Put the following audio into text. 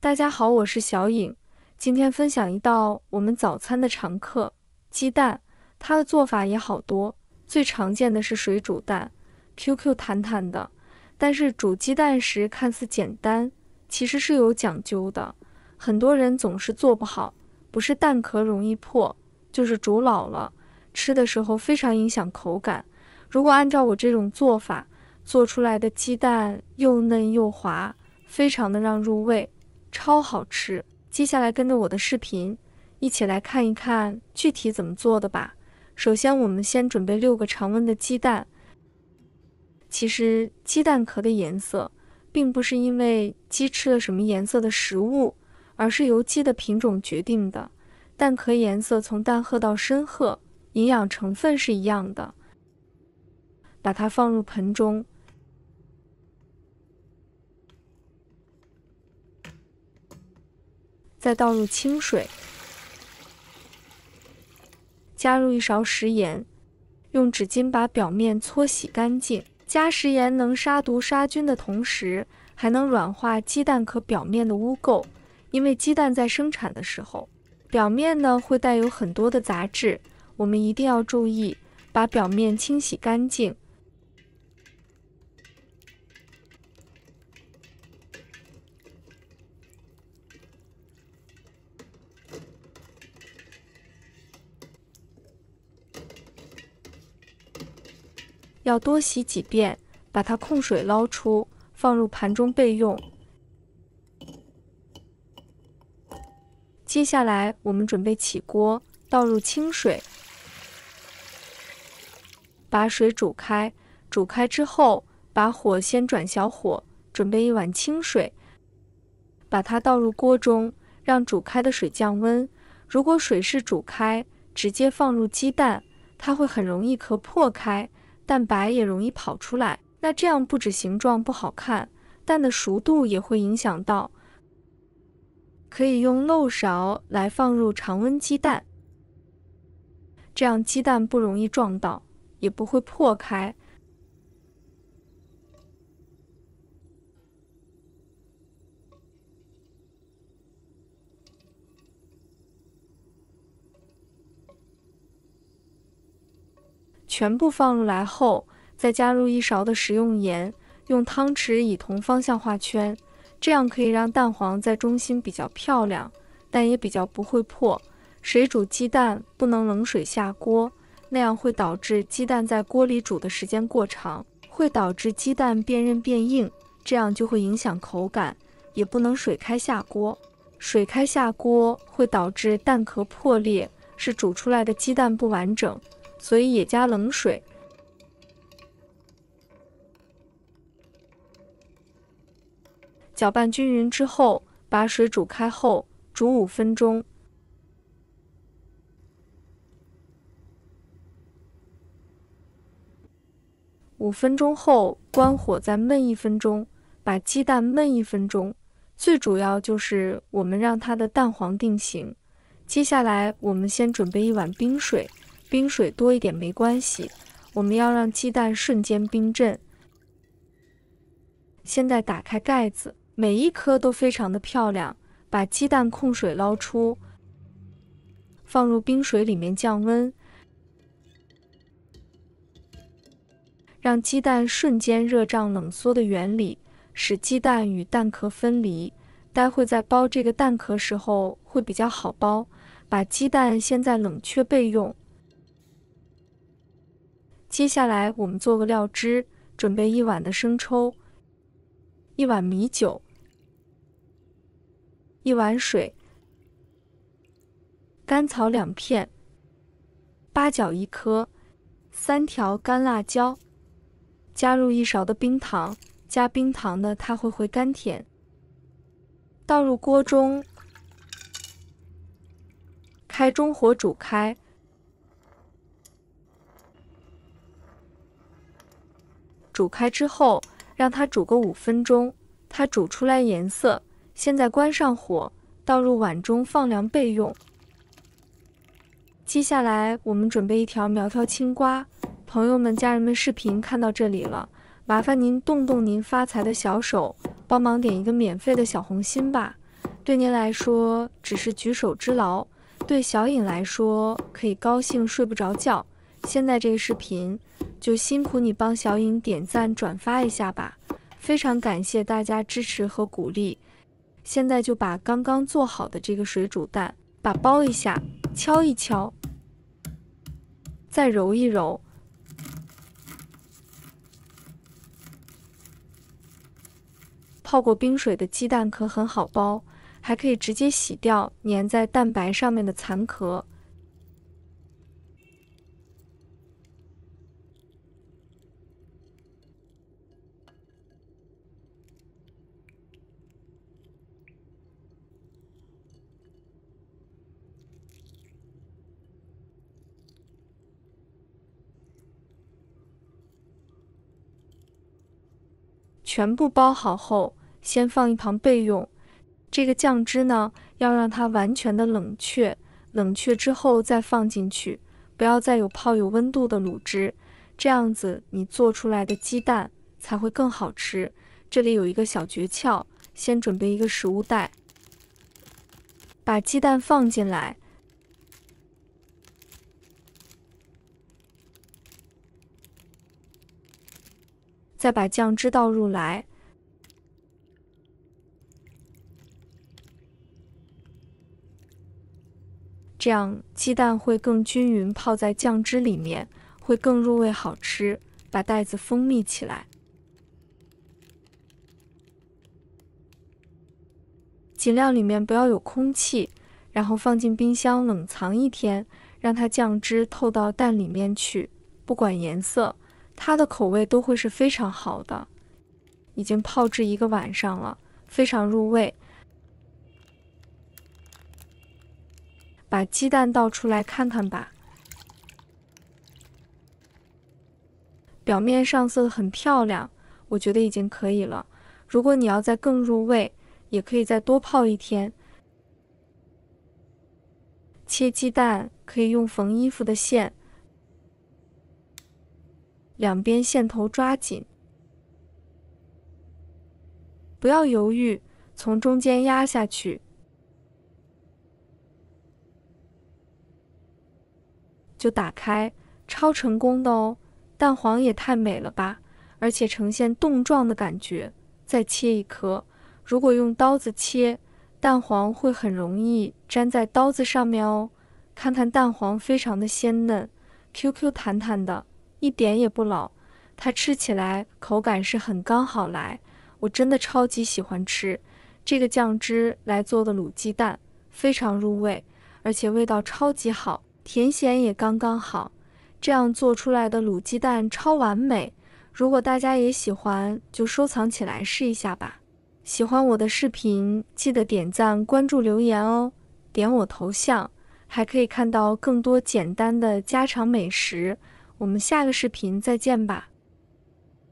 大家好，我是小颖，今天分享一道我们早餐的常客——鸡蛋。它的做法也好多，最常见的是水煮蛋，QQ 弹弹的。但是煮鸡蛋时看似简单，其实是有讲究的。很多人总是做不好，不是蛋壳容易破，就是煮老了，吃的时候非常影响口感。如果按照我这种做法，做出来的鸡蛋又嫩又滑，非常的让入味。超好吃！接下来跟着我的视频，一起来看一看具体怎么做的吧。首先，我们先准备6个常温的鸡蛋。其实，鸡蛋壳的颜色并不是因为鸡吃了什么颜色的食物，而是由鸡的品种决定的。蛋壳颜色从淡褐到深褐，营养成分是一样的。把它放入盆中。再倒入清水，加入1勺食盐，用纸巾把表面搓洗干净。加食盐能杀毒杀菌的同时，还能软化鸡蛋壳表面的污垢。因为鸡蛋在生产的时候，表面呢会带有很多的杂质，我们一定要注意，把表面清洗干净。要多洗几遍，把它控水捞出，放入盘中备用。接下来我们准备起锅，倒入清水，把水煮开。煮开之后，把火先转小火，准备1碗清水，把它倒入锅中，让煮开的水降温。如果水是煮开，直接放入鸡蛋，它会很容易壳破开，蛋白也容易跑出来，那这样不止形状不好看，蛋的熟度也会影响到。可以用漏勺来放入常温鸡蛋，这样鸡蛋不容易撞到，也不会破开。全部放入来后，再加入1勺的食用盐，用汤匙以同方向画圈，这样可以让蛋黄在中心比较漂亮，但也比较不会破。水煮鸡蛋不能冷水下锅，那样会导致鸡蛋在锅里煮的时间过长，会导致鸡蛋变韧变硬，这样就会影响口感。也不能水开下锅，水开下锅会导致蛋壳破裂，是煮出来的鸡蛋不完整。所以也加冷水，搅拌均匀之后，把水煮开后煮5分钟。5分钟后关火再焖1分钟，把鸡蛋焖1分钟。最主要就是我们让它的蛋黄定型。接下来我们先准备1碗冰水。冰水多一点没关系，我们要让鸡蛋瞬间冰镇。现在打开盖子，每一颗都非常的漂亮，把鸡蛋控水捞出，放入冰水里面降温，让鸡蛋瞬间热胀冷缩的原理，使鸡蛋与蛋壳分离。待会在包这个蛋壳时候会比较好包，把鸡蛋先在冷却备用。接下来我们做个料汁，准备1碗的生抽，1碗米酒，1碗水，甘草2片，八角1颗，3条干辣椒，加入1勺的冰糖，加冰糖的它会回甘甜。倒入锅中，开中火煮开。煮开之后，让它煮个5分钟，它煮出来颜色，现在关上火，倒入碗中放凉备用。接下来我们准备1条苗条青瓜，朋友们、家人们，视频看到这里了，麻烦您动动您发财的小手，帮忙点一个免费的小红心吧。对您来说只是举手之劳，对小颖来说可以高兴睡不着觉。现在这个视频就辛苦你帮小颖点赞转发一下吧，非常感谢大家支持和鼓励。现在就把刚刚做好的这个水煮蛋把包一下，敲一敲，再揉一揉。泡过冰水的鸡蛋壳很好剥，还可以直接洗掉粘在蛋白上面的残壳。全部包好后，先放一旁备用。这个酱汁呢，要让它完全的冷却，冷却之后再放进去，不要再有泡有温度的卤汁，这样子你做出来的鸡蛋才会更好吃。这里有一个小诀窍，先准备一个食物袋，把鸡蛋放进来，再把酱汁倒入来，这样鸡蛋会更均匀泡在酱汁里面，会更入味好吃。把袋子封密起来，尽量里面不要有空气，然后放进冰箱冷藏1天，让它酱汁透到蛋里面去。不管颜色，它的口味都会是非常好的。已经泡制1个晚上了，非常入味。把鸡蛋倒出来看看吧，表面上色很漂亮，我觉得已经可以了。如果你要再更入味，也可以再多泡1天。切鸡蛋可以用缝衣服的线，两边线头抓紧，不要犹豫，从中间压下去，就打开，超成功的哦！蛋黄也太美了吧，而且呈现冻状的感觉。再切1颗，如果用刀子切，蛋黄会很容易粘在刀子上面哦。看看蛋黄非常的鲜嫩 ，QQ 弹弹的，一点也不老。它吃起来口感是很刚好来，我真的超级喜欢吃这个酱汁来做的卤鸡蛋，非常入味，而且味道超级好，甜咸也刚刚好。这样做出来的卤鸡蛋超完美。如果大家也喜欢，就收藏起来试一下吧。喜欢我的视频，记得点赞、关注、留言哦。点我头像，还可以看到更多简单的家常美食。我们下个视频再见吧。